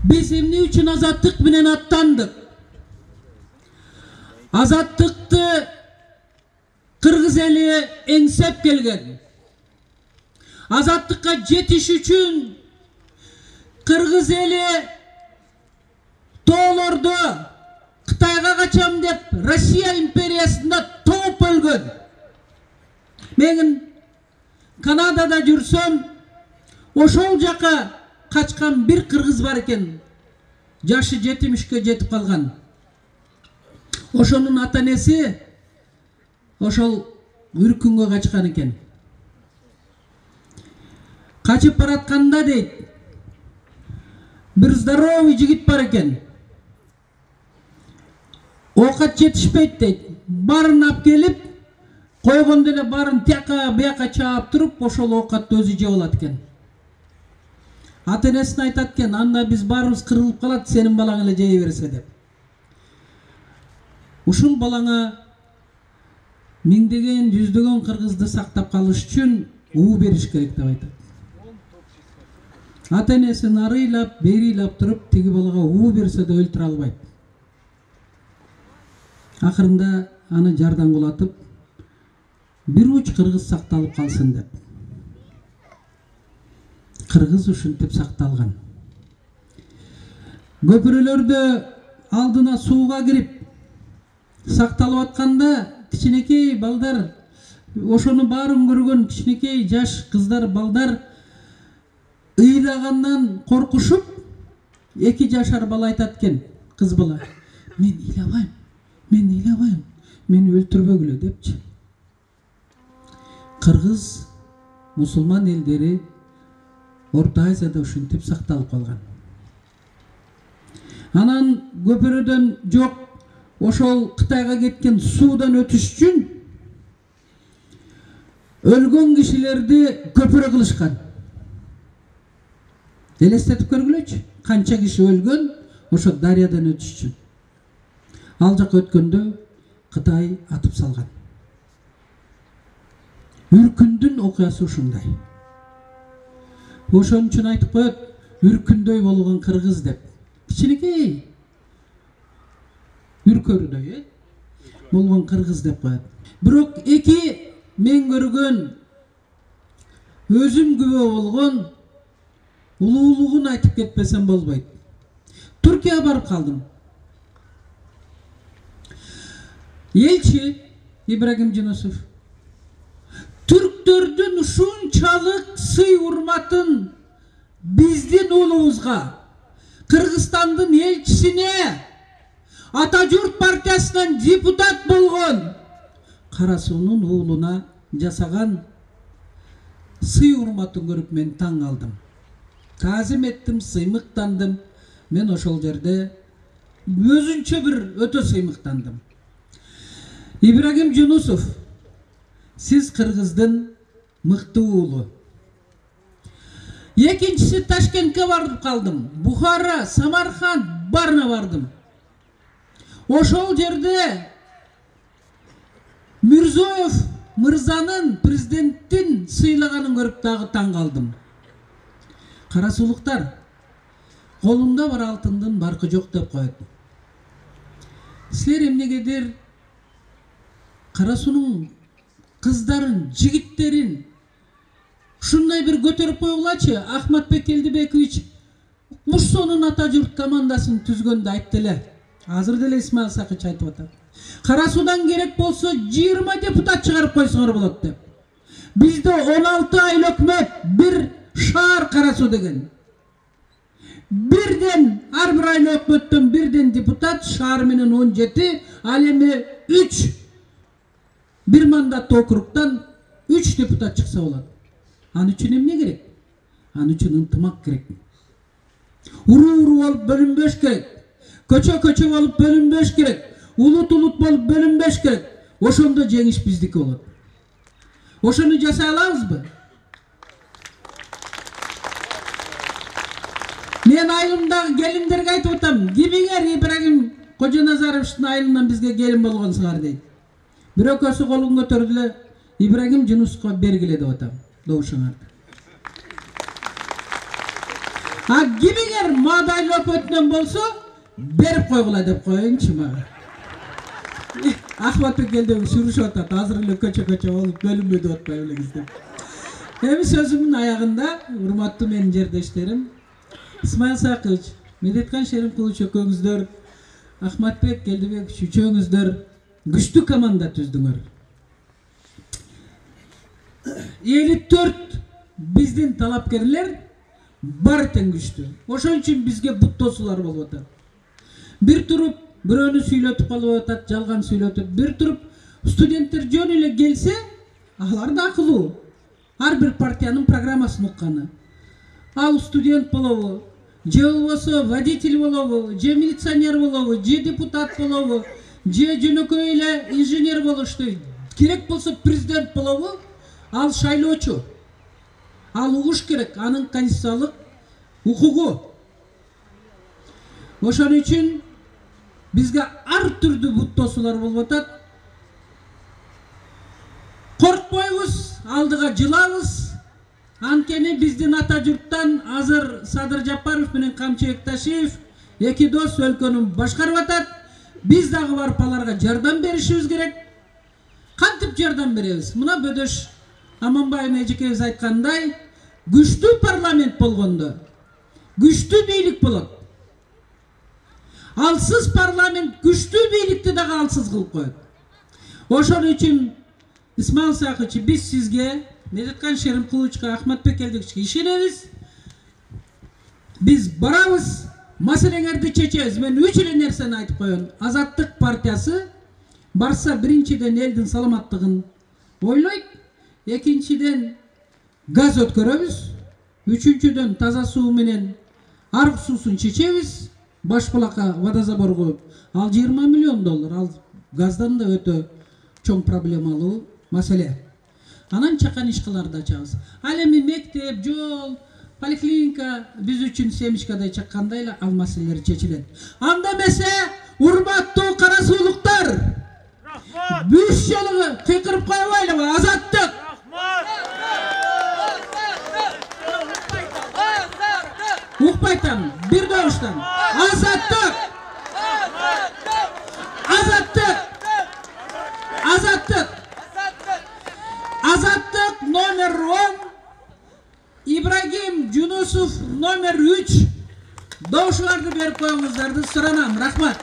Biz emne üçün azatlık menen attandık. Azatlıkты Kırgız eli engsep gelgen. Azatlıkka jetiş üçün Kırgız eli toğlordu Kıtayga kaçam dep Rusya imperiyasında toğup ölgön. Мен Kanada'da жүрсөm, ошол жака качкан bir кыргыз бар экен. Жашы 70-ке жетип калган. Ошонун ата-энеси ошол үркүнгө качкан экен. Качып баратканда дейт, бир здоровый жигит бар экен. Окат жетишпейт дейт. Барын алып келип, койгондо эле барын тияка бияка чаап туруп, ошол окатты өзү жеп алат экен. Ата-энесине айтат экен, анда биз баарыбыз кырылып калат, сенин балаң эле жей берсе деп. Ушул балаңа миңдеген, жүздөгөн кыргызды сактап калыш үчүн уу бериш керек деп айтат. Ата-энесин арыйлап, берилап туруп, тиги балага уу берсе да өлтүрө албайт. Акырында аны жардан кулатып, bir uç kırgız saqtalып kalsın деп. Kırgız ушинтип сакталган. Көпүрөлөрдө алдына сууга кирип сакталып атканда кичинекей балдар, ошону баарын көргөн кичинекей жаш кыздар, балдар ыйлагандан коркушуп, 2 жашар бала айтат экен, кыз бала, мен ыйлабайм, мени өлтүрбөгүлө депчи. Kırgız, musulman elleri Orta Aziyada ушинтип сакталып калган. Анан көпүрөдөн жок, ошол Кытайга кеткен суудан өтүш үчүн өлгөн кишилерди көпүрө кылышкан. Элестетип көргүлөчү, канча киши өлгөн ошо дарыядан өтүш үчүн. Ал жака өткөндө Кытай атып салган. Үркүндүн окуясы ушундай. Ошон үчүн айтып коет, үркүндөй болгон кыргыз деп. Кичинекей үркөрдөй, болгон кыргыз деп коет. Бирок эки мен көргөн, өзүм күбө болгон улуулугун айтып кетпесем болбойт. Түркияга барып калдым. Элчи Ибрагим Жунусов Türktörдүн ушунчалык сый урматын биздин улубузга, Кыргызстандын элчисине, Атажурт партиясынан депутат болгон Карасуунун уулуна жасаган сый урматын көрүп мен таң калдым. Таазим еттим, сыймыктандым. Мен ошол жерде өзүнчө бир өтө сыймыктандым. Ибрагим Жунусов, siz Kırgızdın mıktı ulu. Екіншісі Ташкентке барып қалдым. Бухара, Самарқан барына бардым. Ошол жерде Мирзоев мырзанын президенттин сыйлаганын көрүп дагы таң калдым. Карасулуктар, колумда бар алтындын баркы жок деп коет. Силер эмнегедир Карасунун кыздарын, жигиттерин ушундай бир көтөрүп койгулачы. Ахматбек Келдибекович Муссонун Атажурт командасын түзгөндө айтты эле. Азыр деле Исмаил Сакыч айтып атат. Карасудан керек болсо 20 депутат чыгарып койсоңор болот деп. Бизде 16 айыл өкмөт, бир шаар Карасу деген. Бирден ар бир айыл өкмөттөн бирден депутат, шаар менен 17, ал эми 3 bir mandatlı okruktan 3 deputat çıksa olur. An üçün emne gerek? An üçün ıntımak gerek. Uru olup bölünbeş gerek. Köçe olup bölünbeş gerek. Ulut olup bölünbeş gerek. Oşonda jeğiş bizdiki olur. Oşonu jasay alabız mı? Men ayılımdagı gelinlerge aytıp atam. Gibinger İbrahim Kocanazarowичтин ayılından bizge gelin болгонсуңар дейт. Бирок өсү колун көтөрдү эле Ибрагим Жунусовго бергиле деп атам. Добушаңар. Кимиңер мадайлап өтүнөн болсо берип койгула деп коюңчу мага. Ахматбек элдеги сүрүшүп атат, азыр эле көчө болуп бөлүнбөй деп атпайбы элеңиз деп. Эми сөзүмдүн аягында, урматтуу менин жердештерим, Исмаил Сакыч, Медеткан Шеримкулович экөөңүздөр, Ахматбек Келдибекович үчөөңүздөр күчтүү команда түздүңөр. 54 биздин талапкерлер бар тең күчтүү. Ошон үчүн бизге буттосулар болуп атат. Бир туруп бирөөнү сүйлөтүп калып атат, жалган сүйлөтүп, бир туруп студенттер жөн эле келсе, алар да акылуу. Ар бир партиянын программасын укканы. Ал студент болобу, же болбосо водитель болобу, же милиционер болобу, же депутат болобу, же жөнөкөй эле инженер болушту, керек болсо президент болобу, ал шайлоочу. Ал угуш керек, анын конституциялык укугу. Ошон үчүн бизге ар түрдүү буттосулар болуп атат. Коркпойбуз, алдыга жылабыз. Анткени биздин ата журттан азыр Садыр Жапаров менен Камчы Экташиев эки дос өлкөнү башкарып атат. Биз дагы барып аларга жардам беришибиз керек. Кантип жардам беребиз? Мына бөдөш Аманбаев эжекебиз айткандай, күчтүү парламент болгондо күчтүү бийлик болот. Алсыз парламент күчтүү бийликти дагы алсыз кылып коет. Ошон үчүн Исмаил Сакыч, биз сизге, Медеткан Шеримкуловичке, Ахматбек Келдибековичке ишенебиз. Биз барабыз, маселеңерди чечебиз. Мен 3 эле нерсени айтып коём. Азаттык партиясы барса биринчиден элдин саламаттыгын ойлойт, экинчиден газ өткөрөбүз, үчүнчүдөн таза суу менен арык суусун чечебиз. Башбулакка водозабор коюп, ал $20 миллион, ал газдан да өтө чоң проблемалуу маселе. Анан чакан ишкаларды ачабыз. Ал эми мектеп, жол, поликлиника биз үчүн семечкадай чаккандай эле ал маселелер чечилет. Анда эмесе, урматтуу кара суулуктар, бүш жолу кыйкырып койбойлубу? Азаттык! Укпайтам, бир добуштан. Азаттык! Азаттык! Азаттык! Азаттык номер 10, Ибрагим Жунусов номер 3. Добушуларды берип коюңуздарды суранам. Рахмат.